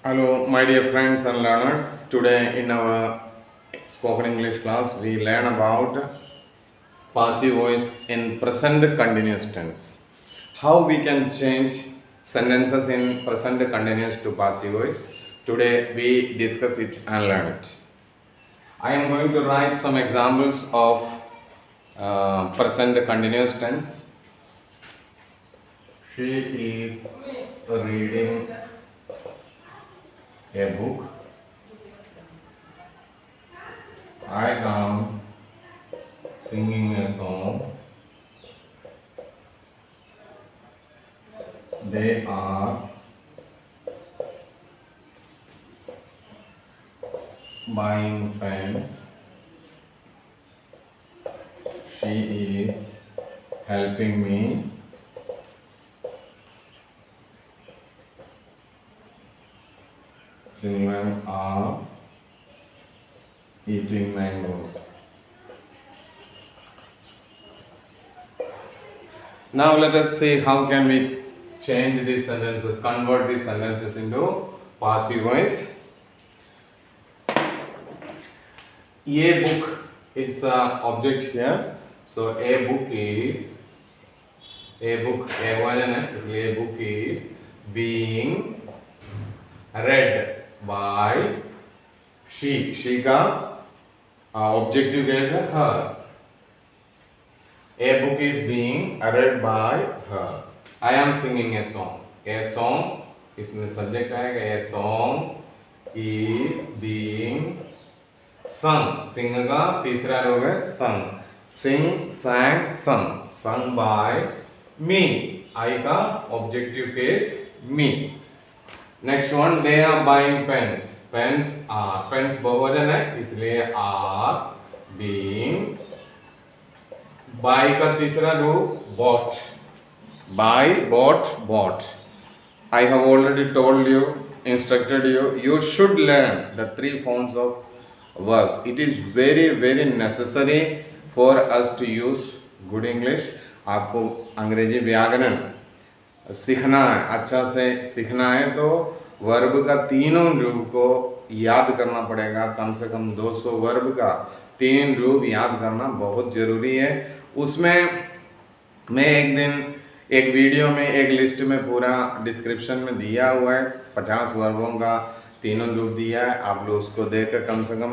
Hello, my dear friends and learners. Today, in our spoken English class, we learn about passive voice in present continuous tense. How we can change sentences in present continuous to passive voice. Today, we discuss it and learn it. I am going to write some examples of present continuous tense. She is reading a book. I am singing a song. They are buying pens. She is helping me. Children are eating mangoes. Now let us see how can we change these sentences, convert these sentences into passive voice. A book, it's a object here. So a book is a book is being read by she. She का objective कैसे her. A book is being read by her. I am singing a song. A song इसमें subject आएगा. A song is being sung. Sing का तीसरा रोग है sung. Sing, sang, sung. Sung by me. I का objective case me. Next one, they are buying pens. Pens बहुवचन है इसलिए are being. Buy का तीसरा रूप bought. Buy, bought. I have already told you, instructed you. You should learn the three forms of verbs. It is very necessary for us to use good English. आपको अंग्रेजी व्याकरण सीखना है, अच्छा से सीखना है तो वर्ब का तीनों रूप को याद करना पड़ेगा. कम से कम 200 वर्ब का 3 रूप याद करना बहुत ज़रूरी है. उसमें मैं एक दिन एक वीडियो में एक लिस्ट में पूरा डिस्क्रिप्शन में दिया हुआ है. 50 वर्बों का तीनों रूप दिया है. आप लोग उसको देखकर कम से कम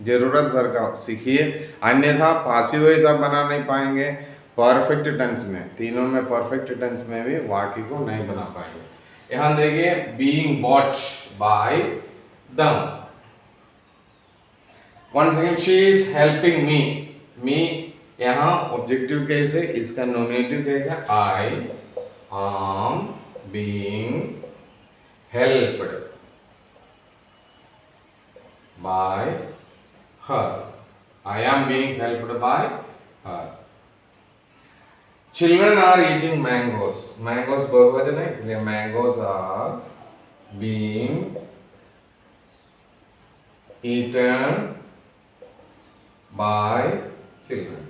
ज़रूरत भर का सीखिए. अन्यथा पासिव वॉइस आप बना नहीं पाएंगे. परफेक्ट टेंस में, तीनों में परफेक्ट टेंस में भी वाक्य को नहीं बना पाएंगे. यहाँ देखिए, being bought by them. One second, she is helping me. Me यहाँ ऑब्जेक्टिव केस है, इसका नॉमिनेटिव केस है. I am being helped by her. I am being helped by her. Children are eating mangoes. Mangoes बहुवचन है इसलिए mangoes are being eaten by children.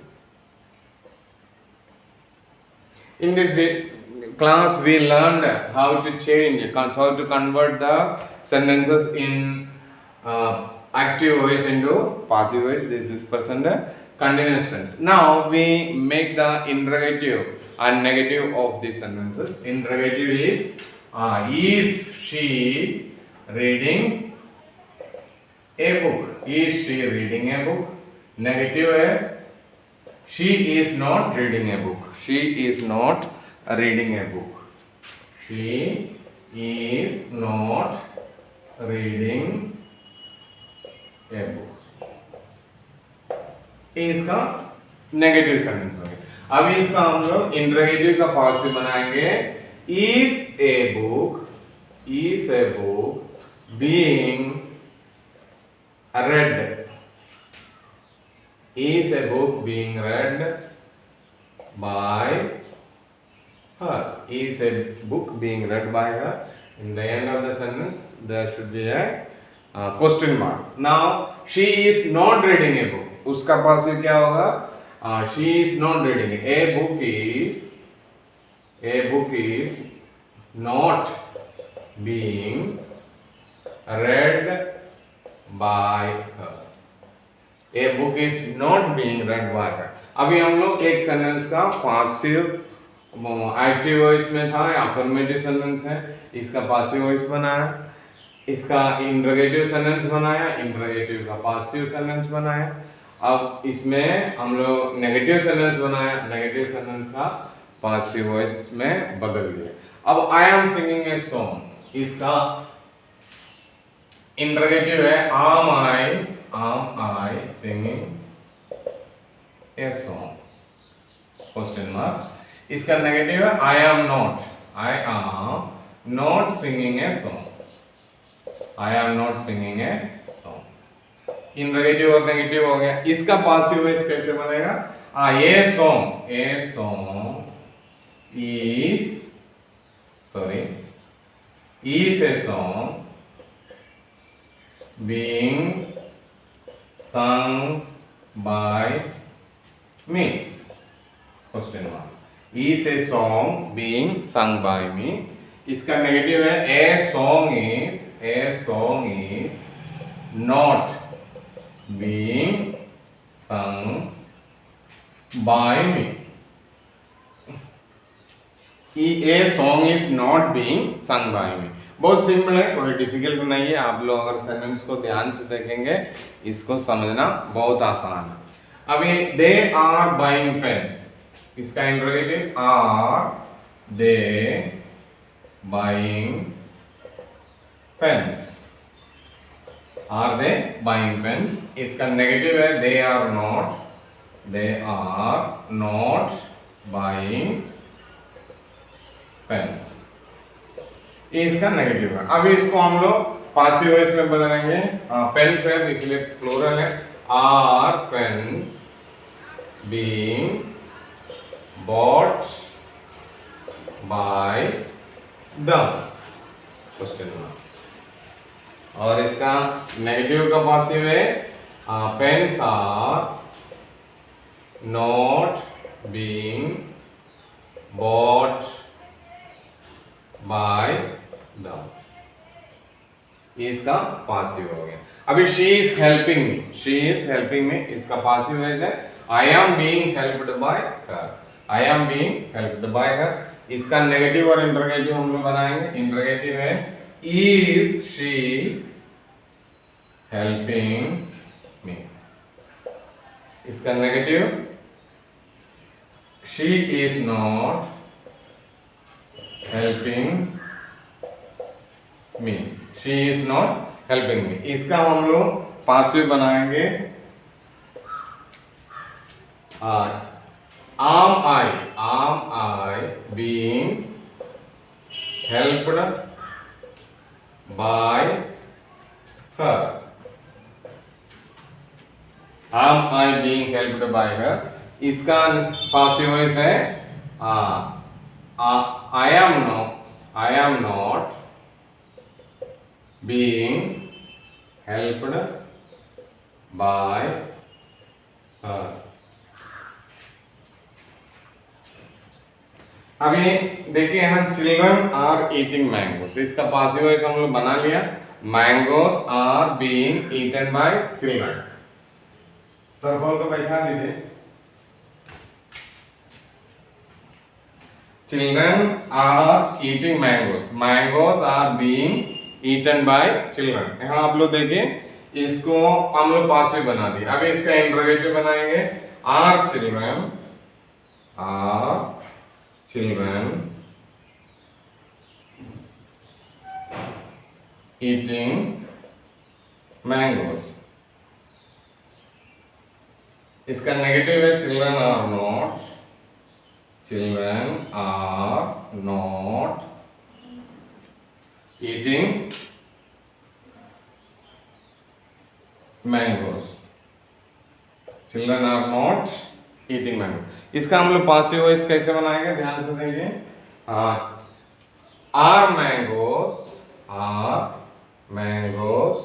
In this class, we learned how to change, how to convert the sentences in active voice into passive voice. This is present continuous tense. Now we make the interrogative and negative of these sentences. Interrogative is she reading a book? Is she reading a book? Negative है, she is not reading a book. She is not reading a book. She is not reading a book. इसका negative sentence हो गया. अभी इसका हम लोग interrogative का positive बनाएंगे. Is a book being read. Is a book being read by her? Is a book being read by her? In the end of the sentence, there should be a question mark. Now, she is not reading a book. उसका passive क्या होगा? She is not reading. A book is not being read by her. A book is not being read by her. अभी हम लोग एक sentence का passive active voice में था, अफर्मेटिव सेंटेंस है, इसका पासिव वॉइस बनाया, इसका इंटरोगेटिव सेंटेंस बनाया, इंटरोगेटिव का पासिव सेंटेंस बनाया। अब इसमें हम लोग नेगेटिव सेंटेंस बनाया, नेगेटिव सेंटेंस का पासिव वॉइस में बदल दिया। अब I am singing a song, इसका इंटरोगेटिव है am I singing a song, question mark. इसका नेगेटिव है I am not singing a song, I am not singing a song. Interrogative और नेगेटिव हो गया। इसका पासिव वॉइस कैसे बनेगा? A song is a song being sung by me, question mark. Is a song being sung by me. इसका negative है a song is not being sung by me. A song is not being sung by me. बहुत simple है, कोई difficult नहीं है। आप लोग अगर सेंटेंस को ध्यान से देखेंगे इसको समझना बहुत आसान है। अभी दे आर बाइंग पेन्स, इसका interrogative are they buying pens, are they buying pens. इसका नेगेटिव है they are not buying pens, इसका नेगेटिव है। अभी इसको हम लोग पासिव वॉइस में बदलेंगे। पेन्स है इसलिए प्लूरल है, are pens being bought by them, question mark. और इसका नेगेटिव का पासिव है pens are not being bought by them, इसका पासिव हो गया। अभी शी इज हेल्पिंग मी, इसका पासिव है I am being helped by हर। इसका नेगेटिव और इंटरोगेटिव हम लोग बनाएंगे। इंटरोगेटिव है इज शी हेल्पिंग मी, इसका negative she is not helping me, she is not helping me। इसका हम लोग पासिव बनाएंगे am I being helped by her, am I being helped by her। इसका पासिव वॉइस है I am not being helped by her। अभी देखिए यहाँ children are eating mangoes, इसका पासिव वॉइस हम लोग बना लिया। Mangoes are being eaten by children. Circle को बैठा दीजिए। Children are eating mangoes. Mangoes are being eaten by children. यहाँ आप लोग देखिए, इसको हम लोग पासिव बना दिए। अभी इसका इंटरोगेटिव बनाएंगे। Are children eating mangoes? इसका नेगेटिव है children are not eating mangoes। Children are not eating mangoes। इसका हम लोग पासिव वॉइस कैसे बनाएंगे ध्यान से देखिए। are mangoes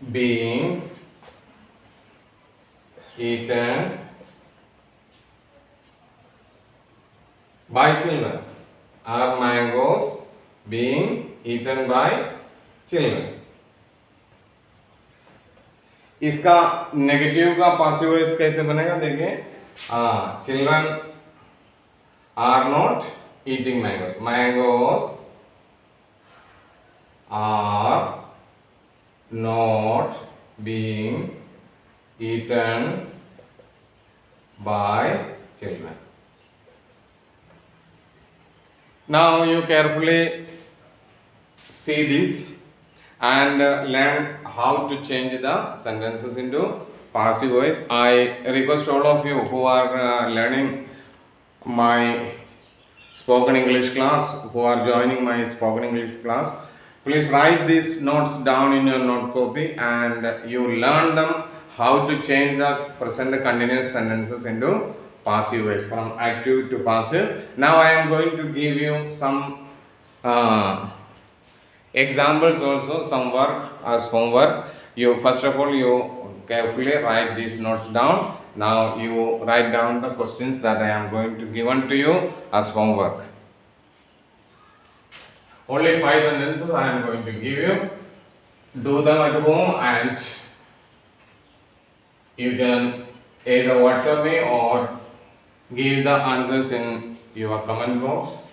being eaten by children, are mangoes being eaten by children. इसका नेगेटिव का पासिव वॉइस कैसे बनेगा देखिए, children are not eating mangoes, mangoes are not being eaten by children. Now you carefully see this and learn how to change the sentences into passive voice. I request all of you who are learning my spoken English class, who are joining my spoken English class, please write these notes down in your note copy and you learn them how to change the present continuous sentences into passive voice from active to passive. Now I am going to give you some examples also, some work as homework. You first of all you carefully write these notes down. Now you write down the questions that I am going to given to you as homework. Only 5 sentences I am going to give you. Do them at home and you can either WhatsApp me or give the answers in your comment box.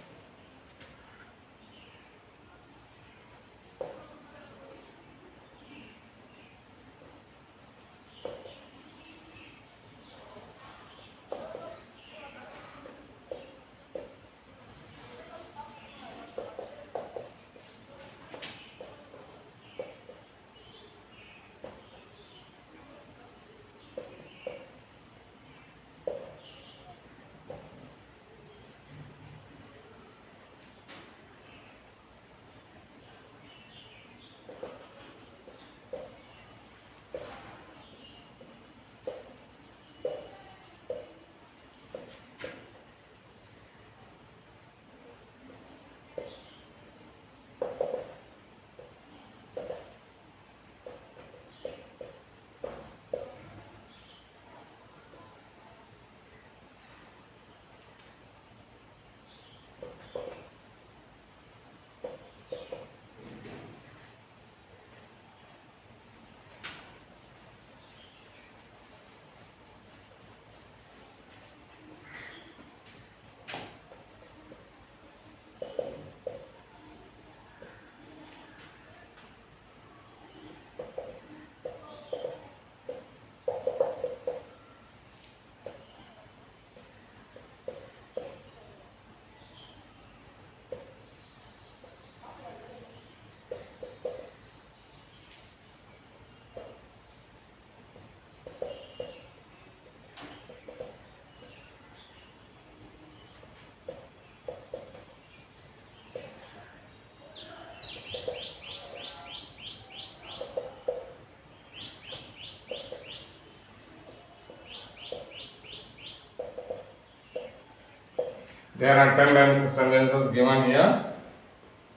There are 10 sentences given here.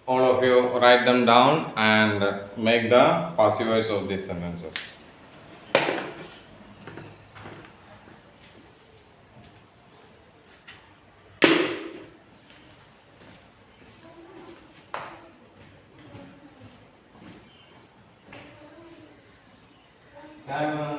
All of you write them down and make the passive voice of these sentences. Time on.